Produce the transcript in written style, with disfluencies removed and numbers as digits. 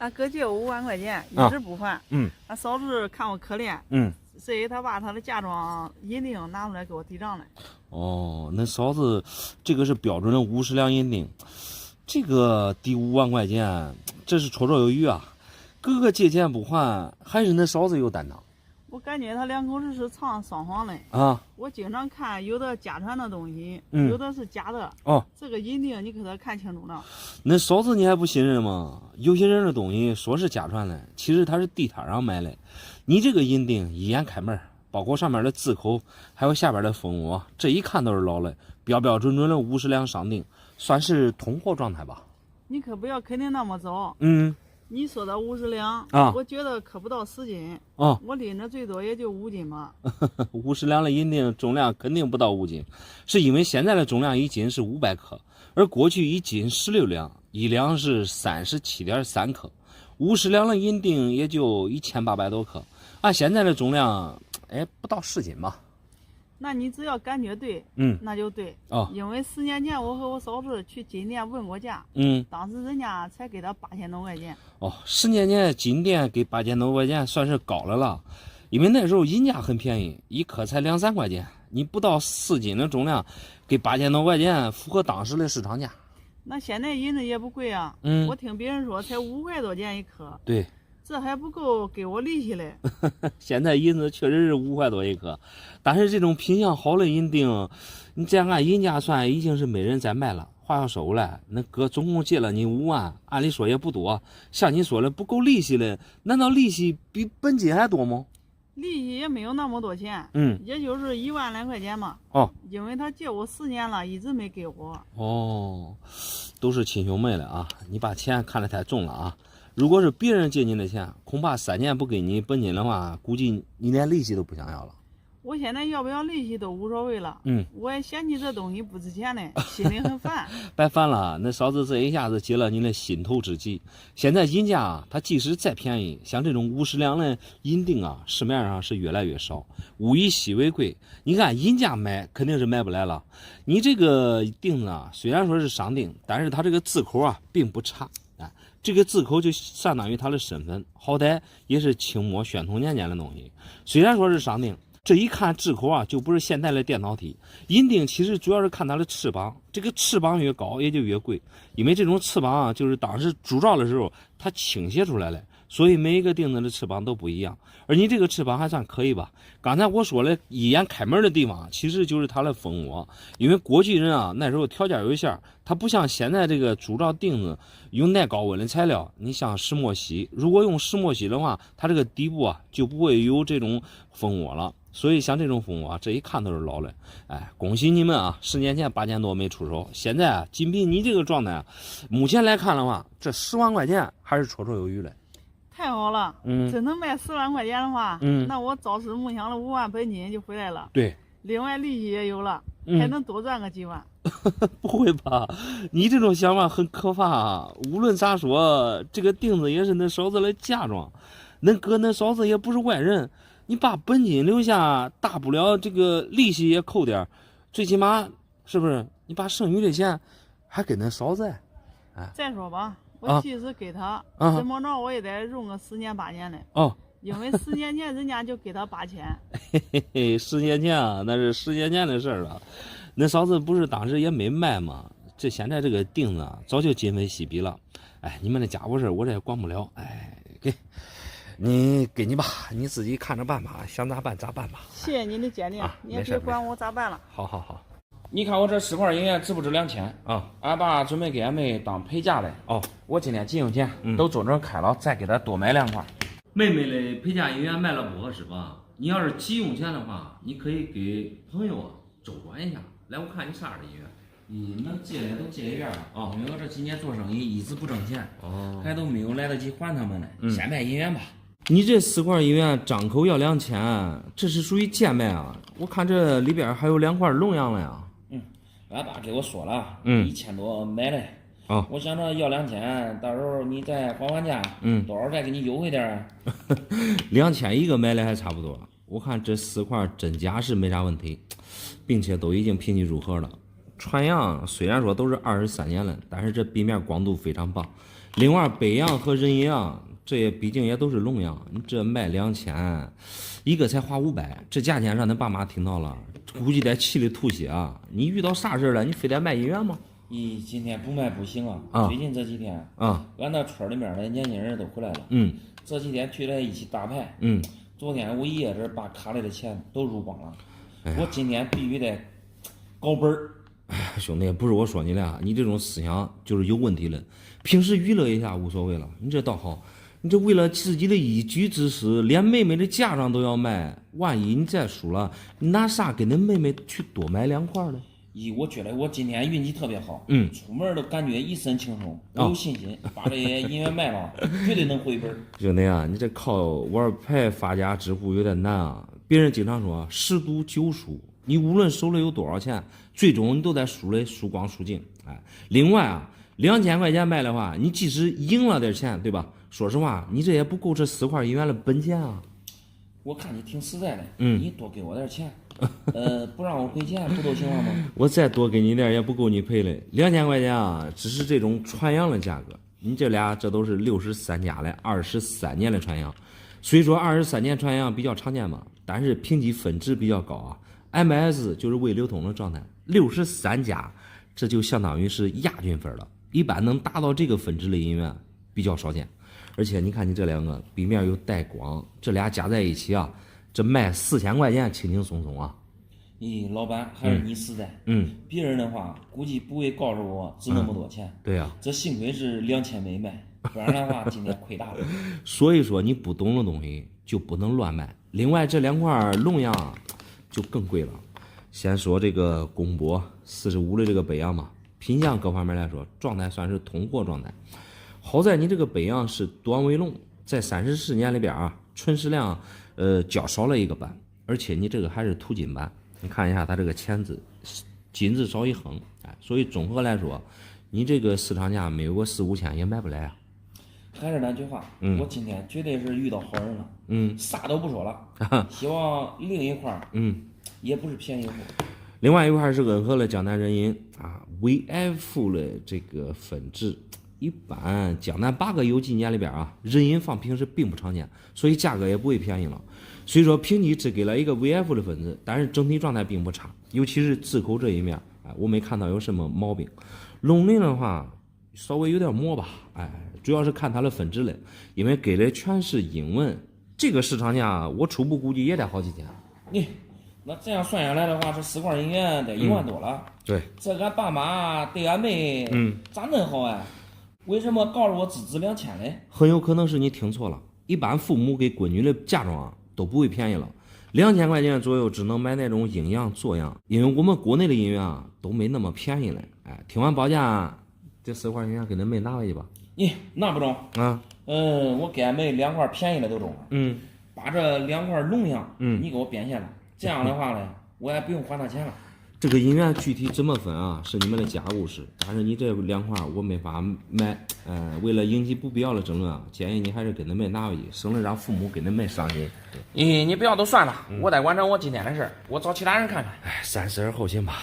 俺哥借我5万块钱，一直不还。俺嫂子看我可怜，所以他把他的嫁妆银锭拿出来给我抵账了。哦，那嫂子，这个是标准的50两银锭，这个抵5万块钱，这是绰绰有余啊。哥哥借钱不还，还是那嫂子有担当。我感觉他两口子是唱双簧的啊。我经常看有的家传的东西，有的是假的。哦，这个银锭你可得看清楚了。那嫂子你还不信任吗？有些人的东西说是家传的，其实他是地摊上买的。你这个银锭一眼开门，包括上面的字口，还有下边的蜂窝，这一看都是老的，标标准准的50两上锭，算是通货状态吧。你可不要肯定那么早。你说的50两啊，我觉得可不到10斤啊，我拎着最多也就5斤吧。50两的银锭重量肯定不到5斤，是因为现在的重量1斤是500克，而过去1斤16两，1两是37.3克，50两的银锭也就1800多克，按现在的重量，不到10斤吧。那你只要感觉对，那就对。因为10年前我和我嫂子去金店问过价，当时人家才给他8000多块钱。10年前金店给8000多块钱算是高了，因为那时候银价很便宜，一颗才2、3块钱，你不到4斤的重量，给8000多块钱，符合当时的市场价。那现在银子也不贵啊，我听别人说才5块多钱一颗。对。这还不够给我利息嘞。现在银子确实是5块多一颗，但是这种品相好的银锭，你这样按银价算，已经是没人再卖了。话要收来，那哥总共借了你5万，按理说也不多，像你说的不够利息的，难道利息比本金还多吗？利息也没有那么多钱，也就是1万来块钱嘛。因为他借我10年了，一直没给我。都是亲兄妹的啊，你把钱看得太重了啊。如果是别人借你的钱，恐怕3年不给你本金的话，估计你连利息都不想要了。我现在要不要利息都无所谓了。我也嫌弃这东西不值钱呢，心里很烦。白烦了，那嫂子这一下子解了你的心头之急。现在银价它即使再便宜，像这种50两的银锭啊，市面上是越来越少，物以稀为贵。你看银价买肯定是买不来了。你这个锭子啊，虽然说是上锭，但是它这个字口啊并不差。这个字口就相当于他的身份，好歹也是清末宣统年间的东西。虽然说是上锭，这一看字口啊，就不是现代的电脑体。银锭其实主要是看它的翅膀，这个翅膀越高也就越贵，因为这种翅膀啊，就是当时铸造的时候它倾斜出来了，所以每一个锭子的翅膀都不一样。而你这个翅膀还算可以吧？刚才我说了，一眼开门的地方其实就是它的蜂窝，因为过去人啊那时候条件有限，它不像现在这个铸造锭子用耐高温的材料。你像石墨烯，如果用石墨烯的话，它这个底部啊就不会有这种蜂窝了。所以像这种蜂窝，这一看都是老的。恭喜你们啊！10年前8000多没出手，现在啊，仅凭你这个状态，目前来看的话，这10万块钱还是绰绰有余的。太好了，真能卖10万块钱的话，那我朝思暮想的5万本金就回来了。对，另外利息也有了，还能多赚个几万。不会吧？你这种想法很可怕啊！无论咋说，这个锭子也是那嫂子的嫁妆，那哥那嫂子也不是外人，你把本金留下，大不了这个利息也扣点，最起码是不是？你把剩余的钱还给那嫂子。再说吧。我即使给他，怎么着我也得用个10年8年的。因为10年前人家就给他8000。10年前啊，那是10年前的事了。那嫂子不是当时也没卖吗？这现在这个锭子啊，早就今非昔比了。你们的家务事我这也管不了。给你吧，你自己看着办吧，想咋办咋办吧。谢谢您的鉴定，你也别管我咋办了。好。你看我这10块银元值不值2000啊？俺爸准备给俺妹当陪嫁的。我今天急用钱，都做成开了，再给她多买2块。妹妹的陪嫁银元卖了不合适吧？你要是急用钱的话，你可以给朋友周转一下。来，我看你啥样的银元。你能借的都借一遍了因为我这几年做生意一直不挣钱，还都没有来得及还他们呢。先卖银元吧。你这4块银元张口要2000，这是属于贱卖啊！我看这里边还有2块龙洋了呀。俺爸给我说了，1000多买的。我想着要2000，到时候你再还价，多少再给你优惠点。2000一个买来还差不多。我看这4块真假是没啥问题，并且都已经平均入盒了。传阳虽然说都是23年了，但是这壁面光度非常棒，另外北洋和人银啊，这也毕竟也都是龙样，你这卖2000，一个才花500，这价钱让恁爸妈听到了，估计得气得吐血啊！你遇到啥事了？你非得卖医院吗？咦，今天不卖不行啊！最近这几天俺那村里面的年轻人都回来了。这几天聚在一起打牌。昨天我爷这把卡里的钱都入光了。我今天必须得高本儿。兄弟，不是我说你俩，你这种思想就是有问题了。平时娱乐一下无所谓了，你这倒好，你这为了自己的一己之私，连妹妹的嫁妆都要卖。万一你再输了，你拿啥给那妹妹去多买2块呢？咦，我觉得我今天运气特别好，出门都感觉一身轻松，我有信心，把这些银元卖了，绝对能回本。兄弟啊，你这靠玩牌发家致富有点难啊。别人经常说10赌9输，你无论手里有多少钱，最终你都得输光输尽。另外啊，2000块钱卖的话，你即使赢了点钱，对吧？说实话，你这也不够这4块银元的本钱啊。我看你挺实在的，你多给我点钱，不让我赔钱不都行了吗？我再多给你点也不够你赔的。2000块钱啊，只是这种传阳的价格。你这俩这都是63家的23年的传阳，虽说23年传阳比较常见嘛，但是评级分值比较高啊。MS 就是未流通的状态，63家这就相当于是亚军分了。一般能达到这个分值的银元比较少见。而且你看你这2个笔面又带光，这俩加在一起啊，这卖4000块钱轻轻松松啊。咦，老板还是你实在。别人的话估计不会告诉我值那么多钱。对呀，这幸亏是2000没卖，不然的话今天亏大了。所以说你不懂的东西就不能乱卖。另外这2块龙样就更贵了。先说这个公博45的这个北洋嘛，品相各方面来说，状态算是通货状态。好在你这个北洋是短尾龙，在34年里边啊，纯石量较少了一个版，而且你这个还是土金版。你看一下它这个钳子，金字少一横，所以综合来说，你这个市场价没有个4、5千也买不来啊。还是那句话，我今天绝对是遇到好人了。啥都不说了，希望另一块也不是便宜货。另外一块是恩和的江南人银啊 ，VF 的这个分值。一般江南8个有机年里边啊，人银放平时并不常见，所以价格也不会便宜了。所以说评级只给了一个 VF 的分值，但是整体状态并不差，尤其是字口这一面，我没看到有什么毛病。龙鳞的话稍微有点磨吧，主要是看它的分值了，因为给的全是英文，这个市场价我初步估计也得好几千。那这样算下来的话，这4块银元得1万多了。对，这俺爸妈对俺妹咋恁好啊？为什么告诉我只值2000嘞？很有可能是你听错了。一般父母给闺女的嫁妆都不会便宜了，2000块钱左右只能买那种阴阳坐样，因为我们国内的银元都没那么便宜了。听完报价，这4块银元给恁妹拿回去吧。那不中啊？我给俺妹2块便宜的都中了。把这2块龙样，你给我变现了，这样的话呢，我也不用还他钱了。这个银元具体怎么分啊？是你们的家务事，但是你这2块我没法买。为了引起不必要的争论啊，建议你还是给恁妹拿回去，省得让父母给恁妹伤心。你不要都算了，我得完成我今天的事儿，我找其他人看看。三思而后行吧。